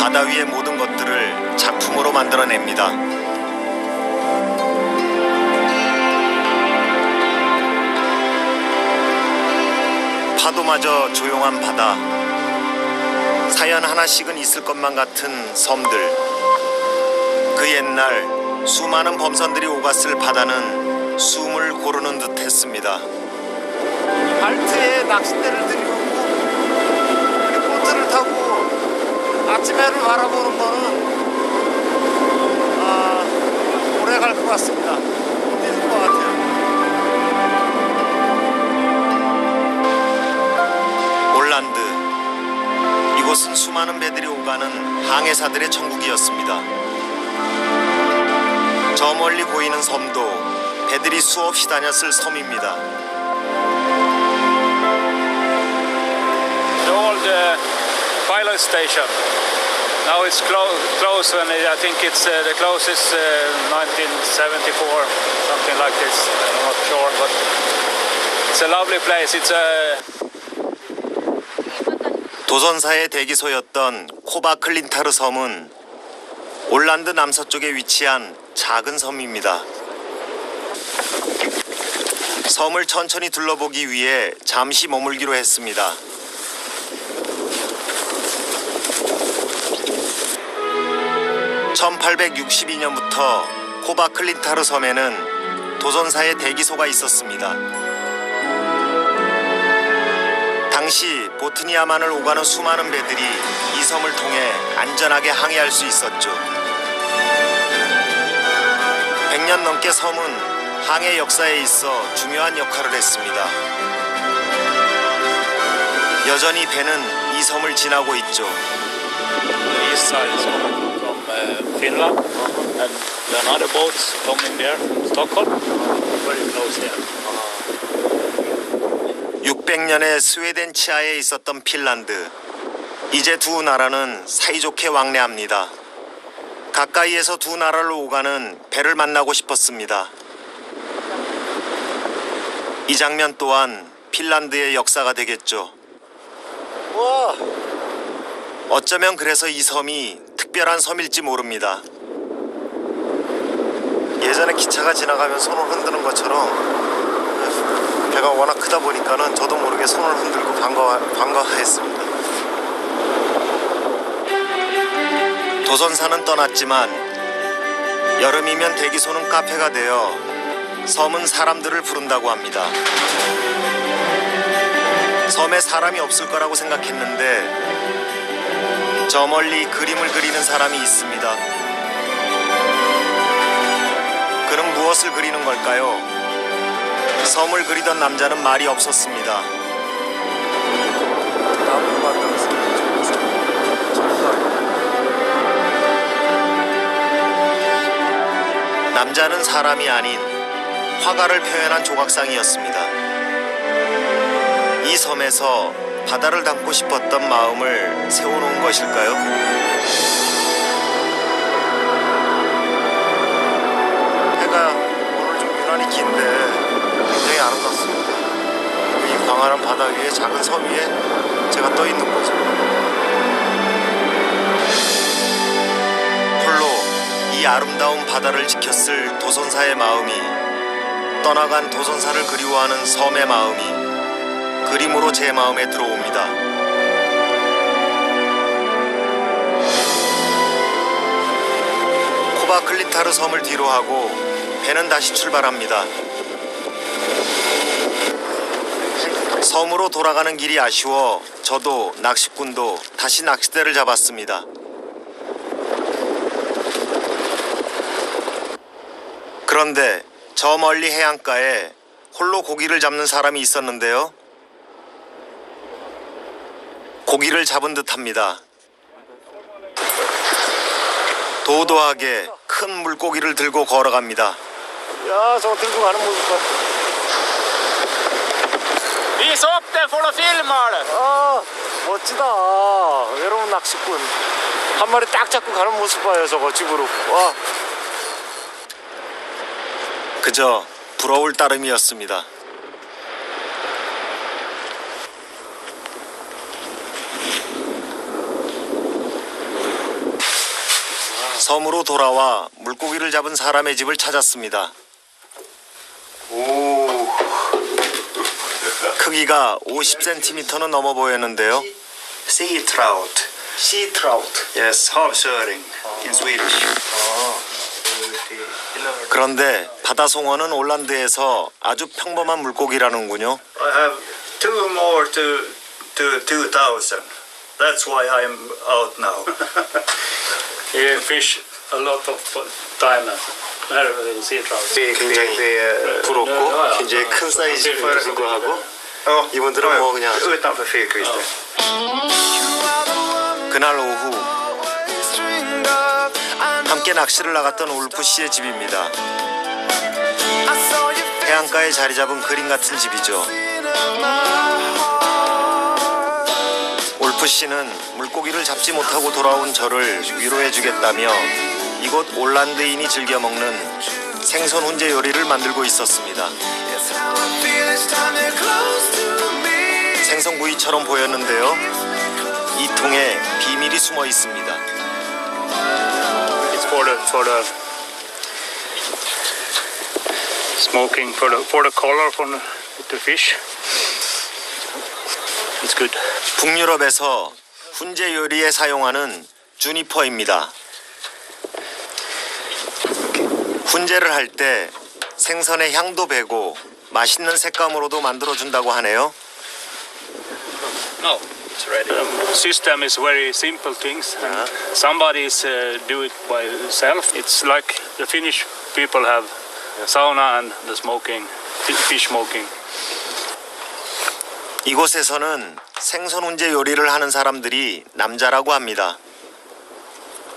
바다 위의 모든 것들을 작품으로 만들어냅니다. 파도마저 조용한 바다, 사연 하나씩은 있을 것만 같은 섬들. 그 옛날 수많은 범선들이 오갔을 바다는 숨을 고르는 듯 했습니다. 발트에 낚싯대를 들이고 보트를 타고 아침 해를 바라보는 거는 오래 갈 것 같습니다. 힘들 것 같아요. 올란드, 이곳은 수많은 배들이 오가는 항해사들의 천국이었습니다. 저 멀리 보이는 섬도 배들이 수없이 다녔을 섬입니다. The old pilot station. Now it's closed, and I think it's the closest 1974, something like this. I'm not sure, but it's a lovely place. It's a 도선사의 대기소였던 코바클린타르 섬은 올란드 남서쪽에 위치한 작은 섬입니다. 섬을 천천히 둘러보기 위해 잠시 머물기로 했습니다. (1862년부터) 코바클린타르 섬에는 도선사의 대기소가 있었습니다. 당시 보트니아만을 오가는 수많은 배들이 이 섬을 통해 안전하게 항해할 수 있었죠. 100년 넘게 섬은 항해 역사에 있어 중요한 역할을 했습니다. 여전히 배는 이 섬을 지나고 있죠. the east side is coming from Finland, and another boats coming there from Stockholm. Very close here. 600년의 스웨덴 치하에 있었던 핀란드. 이제 두 나라는 사이좋게 왕래합니다. 가까이에서 두 나라를 오가는 배를 만나고 싶었습니다. 이 장면 또한 핀란드의 역사가 되겠죠. 와, 어쩌면 그래서 이 섬이 특별한 섬일지 모릅니다. 예전에 기차가 지나가면 손을 흔드는 것처럼 배가 워낙 크다 보니까는 저도 모르게 손을 흔들고 반가워했습니다. 도선사는 떠났지만 여름이면 대기소는 카페가 되어 섬은 사람들을 부른다고 합니다. 섬에 사람이 없을 거라고 생각했는데 저 멀리 그림을 그리는 사람이 있습니다. 그는 무엇을 그리는 걸까요? 섬을 그리던 남자는 말이 없었습니다. 남자는 사람이 아닌 화가를 표현한 조각상이었습니다. 이 섬에서 바다를 담고 싶었던 마음을 세워놓은 것일까요? 해가 오늘 좀 유난히 긴데 굉장히 아름답습니다. 이 광활한 바다 위에 작은 섬 위에 제가 떠 있는 거죠. 홀로 이 아름다운 바다를 지켰을 도선사의 마음이, 떠나간 도선사를 그리워하는 섬의 마음이 그림으로 제 마음에 들어옵니다. 코바클린타르 섬을 뒤로 하고 배는 다시 출발합니다. 섬으로 돌아가는 길이 아쉬워 저도 낚시꾼도 다시 낚싯대를 잡았습니다. 그런데 저 멀리 해안가에 홀로 고기를 잡는 사람이 있었는데요. 고기를 잡은 듯합니다. 도도하게 큰 물고기를 들고 걸어갑니다. 야, 저거 들고 가는 모습 봐. Visa upp den för att filma det! 아, 멋지다. 여러분 낚시꾼 한 마리 딱 잡고 가는 모습 봐요. 저거 집으로. 와. 그저 부러울 따름이었습니다. 섬으로 돌아와 물고기를 잡은 사람의 집을 찾았습니다. 오. 크기가 50cm는 넘어 보였는데요. Sea trout. Sea trout. Yes, havsöring in Swedish. 그런데 바다송어는 올란드에서 아주 평범한 물고기라는군요. I have 2 more to 2000. That's why I'm out now. You fish a lot of time in sea trout. 굉장히 부럽고 굉장히 큰 사이즈임에도 불구하고 이분들은 뭐 그냥 utanför Fyrkvisten. 그날 오후 함께 낚시를 나갔던 울프 씨의 집입니다. 해안가에 자리 잡은 그림 같은 집이죠. 울프 씨는 물고기를 잡지 못하고 돌아온 저를 위로해 주겠다며 이곳 올란드인이 즐겨 먹는 생선 훈제 요리를 만들고 있었습니다. 생선구이처럼 보였는데요. 이 통에 비밀이 숨어 있습니다. It's for the smoking for the color from the fish. It's good. 북유럽에서 훈제 요리에 사용하는 주니퍼입니다. 훈제를 할 때 생선의 향도 배고 맛있는 색감으로도 만들어준다고 하네요. No, it's ready. System is very simple things. And somebody's do it by themselves. It's like the Finnish people have sauna and the smoking, fish smoking. 이곳에서는 생선 훈제 요리를 하는 사람들이 남자라고 합니다.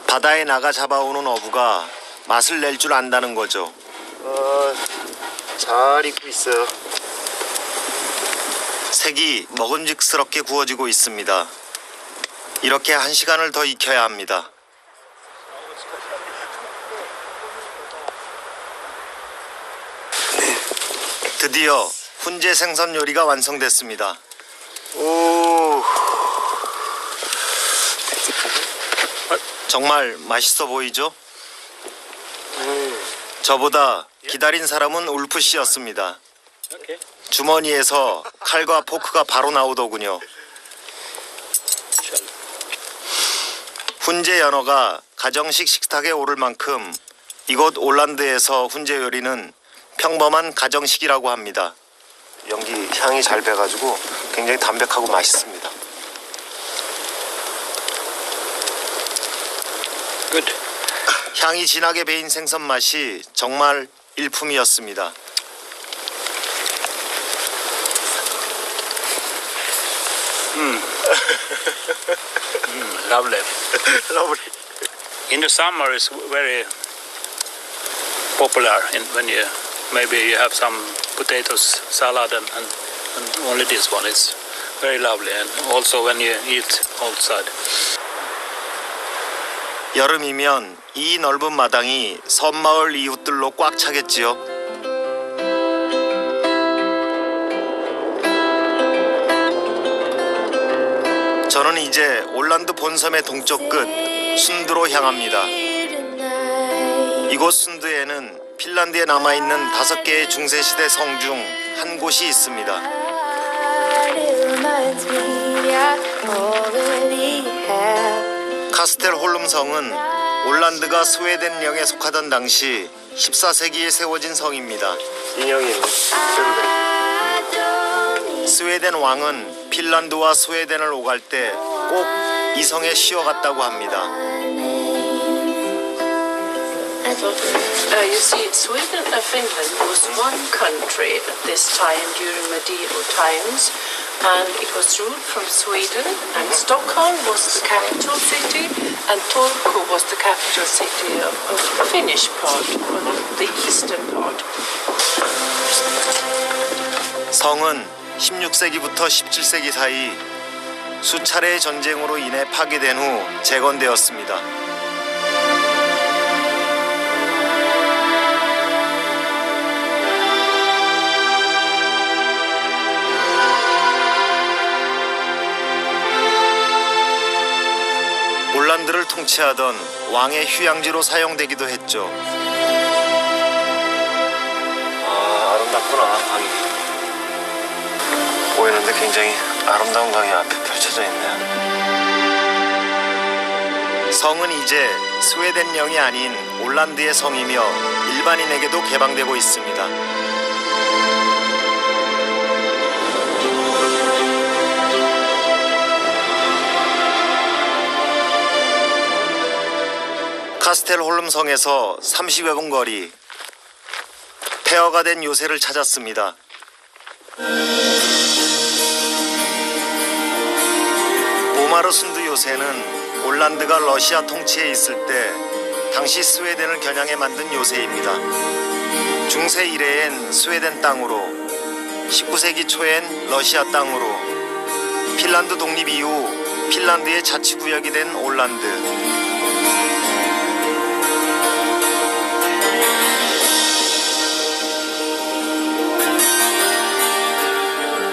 바다에 나가 잡아오는 어부가 맛을 낼 줄 안다는 거죠. 잘 익고 있어요. 색이 먹음직스럽게 구워지고 있습니다. 이렇게 1시간을 더 익혀야 합니다. 드디어 훈제 생선 요리가 완성됐습니다. 오, 정말 맛있어 보이죠? 저보다 기다린 사람은 울프 씨였습니다. Okay. 주머니에서 칼과 포크가 바로 나오더군요. 훈제 연어가 가정식 식탁에 오를 만큼 이곳 올란드에서 훈제 요리는 평범한 가정식이라고 합니다. 연기 향이 잘 배가지고 굉장히 담백하고 맛있습니다. Good. 향이 진하게 배인 생선 맛이 정말 일품이었습니다. Lovely. In the summer, it's very popular. When you maybe you have some potatoes salad and only this one is very lovely. And also when you eat outside. 여름이면 이 넓은 마당이 섬마을 이웃들로 꽉 차겠지요. 저는 이제 올란드 본섬의 동쪽 끝 순드로 향합니다. 이곳 순드에는 핀란드에 남아있는 5개의 중세시대 성 중 한 곳이 있습니다. 카스텔홀름 성은 올란드가 스웨덴령에 속하던 당시 14세기에 세워진 성입니다. 인형이 스웨덴 왕은 핀란드와 스웨덴을 오갈 때 꼭 이 성에 쉬어갔다고 합니다. You see, Sweden and Finland was one country at this time during medieval times, and it was ruled from Sweden, and Stockholm was the capital city, and Turku was the capital city of the Finnish part, or the eastern part. 성은 16세기부터 17세기 사이 수차례의 전쟁으로 인해 파괴된 후 재건되었습니다. 올란드를 통치하던 왕의 휴양지로 사용되기도 했죠. 아, 아름답구나, 강이. 보이는데 굉장히 아름다운 강이 앞에 펼쳐져 있네요. 성은 이제 스웨덴령이 아닌 올란드의 성이며 일반인에게도 개방되고 있습니다. 카스텔홀름 성에서 30여 분 거리, 폐허가 된 요새를 찾았습니다. 오마르순드 요새는 올란드가 러시아 통치에 있을 때 당시 스웨덴을 겨냥해 만든 요새입니다. 중세 이래엔 스웨덴 땅으로, 19세기 초엔 러시아 땅으로, 핀란드 독립 이후 핀란드의 자치구역이 된 올란드.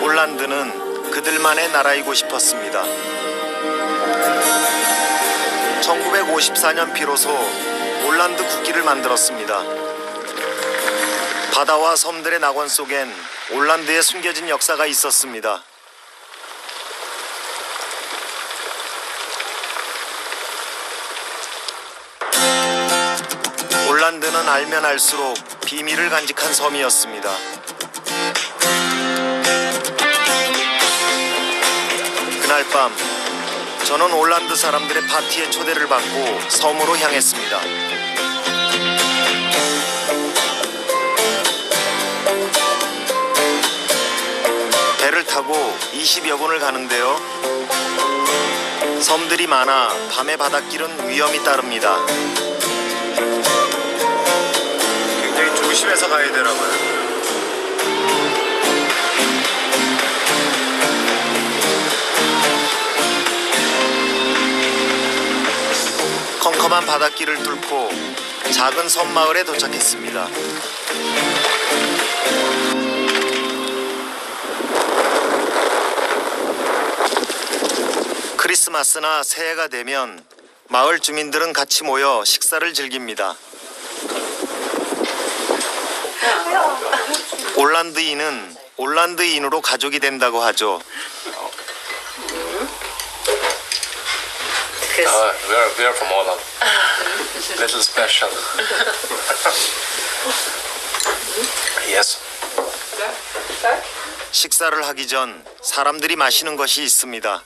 올란드는 그들만의 나라이고 싶었습니다. 1954년 비로소 올란드 국기를 만들었습니다. 바다와 섬들의 낙원 속엔 올란드의 숨겨진 역사가 있었습니다. 올란드는 알면 알수록 비밀을 간직한 섬이었습니다. 그날 밤 저는 올란드 사람들의 파티에 초대를 받고 섬으로 향했습니다. 배를 타고 20여 분을 가는데요. 섬들이 많아 밤의 바닷길은 위험이 따릅니다. 굉장히 조심해서 가야 되라고요. 컴컴한 바닷길을 뚫고 작은 섬마을에 도착했습니다. 크리스마스나 새해가 되면 마을 주민들은 같이 모여 식사를 즐깁니다. 올란드인은 올란드인으로 가족이 된다고 하죠. We are from Holland. Little special. Yes. 식사를 하기 전 사람들이 마시는 것이 있습니다.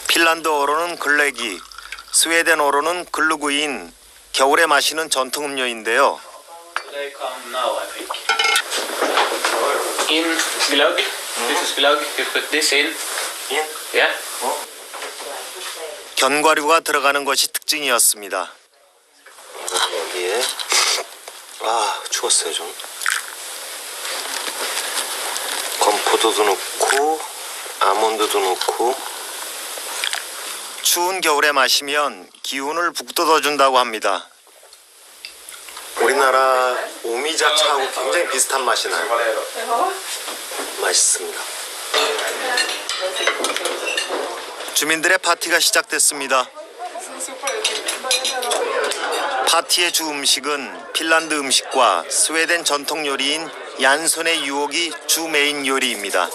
핀란드어로는 글래기, 스웨덴어로는 글루그인, 겨울에 마시는 전통 음료인데요. They come now, I think. In glögg. This is glögg. You put this in. In? Yeah. 견과류가 들어가는 것이 특징이었습니다. 여기에 아 추웠어요 좀. 건포도도 넣고 아몬드도 넣고. 추운 겨울에 마시면 기운을 북돋워준다고 합니다. 우리나라 오미자차하고 굉장히 비슷한 맛이 나요. 맛있습니다. 주민들의 파티가 시작됐습니다. 파티의 주 음식은 핀란드 음식과 스웨덴 전통 요리인 얀손의 유혹이 주 메인 요리입니다.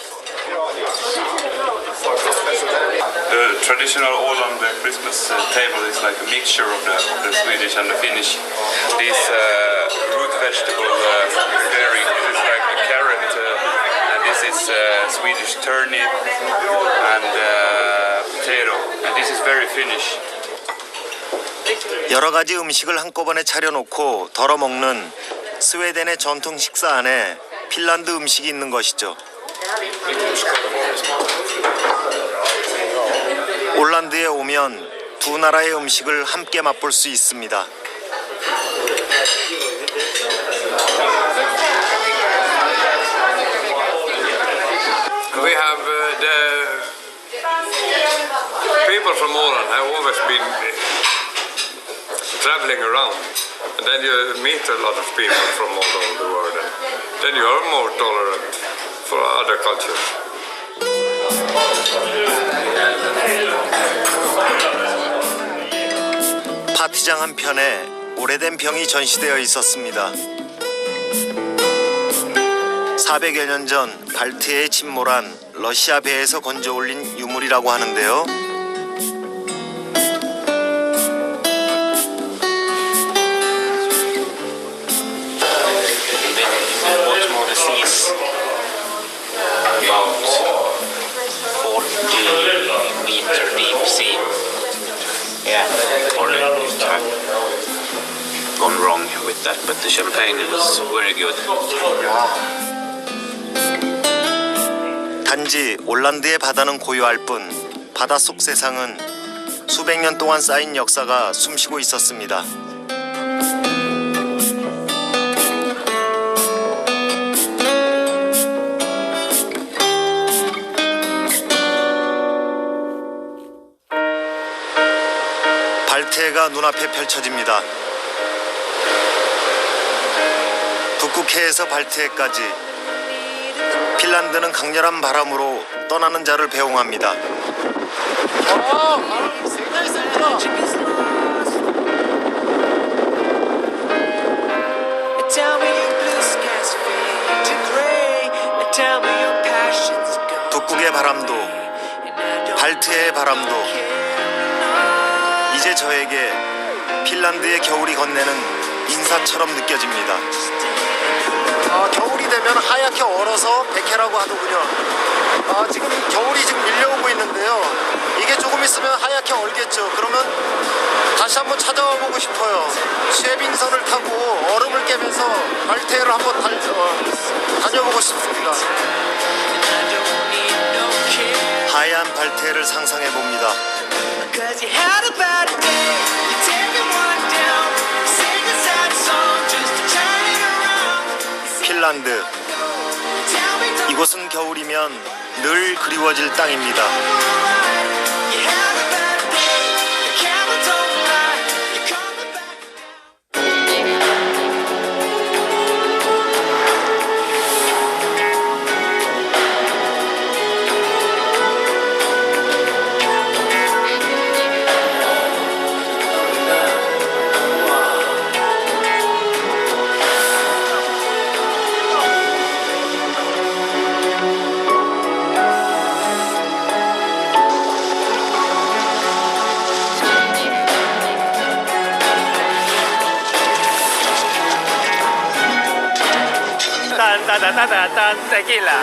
The traditional Åland Christmas table is like a mixture of the Swedish and the Finnish. This root vegetable pairing, this is like a carrot, and this is Swedish turnip and potato, and this is very Finnish. 여러 가지 음식을 한꺼번에 차려놓고 덜어 먹는 스웨덴의 전통 식사 안에 핀란드 음식이 있는 것이죠. 올란드에 오면 두 나라의 음식을 함께 맛볼 수 있습니다. We have the people from Åland have always been traveling around, and then you meet a lot of people from all over the world, and then you are more tolerant for other cultures. 파티장 한편에 오래된 병이 전시되어 있었습니다. 400여 년 전 발트해에 침몰한 러시아 배에서 건져 올린 유물이라고 하는데요. bottom of the seas, about 40-meter deep sea. Yeah, or it had gone wrong with that, but the champagne was very good. 단지 올란드의 바다는 고요할 뿐 바닷속 세상은 수백 년 동안 쌓인 역사가 숨쉬고 있었습니다. 발트해가 눈앞에 펼쳐집니다. 북극해에서 발트해까지 핀란드는 강렬한 바람으로 떠나는 자를 배웅합니다. 북극의 바람도 발트해의 바람도 이제 저에게 핀란드의 겨울이 건네는 인사처럼 느껴집니다. 겨울이 되면 하얗게 얼어서 백해라고 하더군요. 지금 겨울이 지금 밀려오고 있는데요. 이게 조금 있으면 하얗게 얼겠죠. 그러면 다시 한번 찾아와 보고 싶어요. 쉐빙선을 타고 얼음을 깨면서 발트해를 한번 다녀보고 싶습니다. 하얀 발트해를 상상해 봅니다. 핀란드, 이곳은 겨울이면 늘 그리워질 땅입니다. Tan tequila.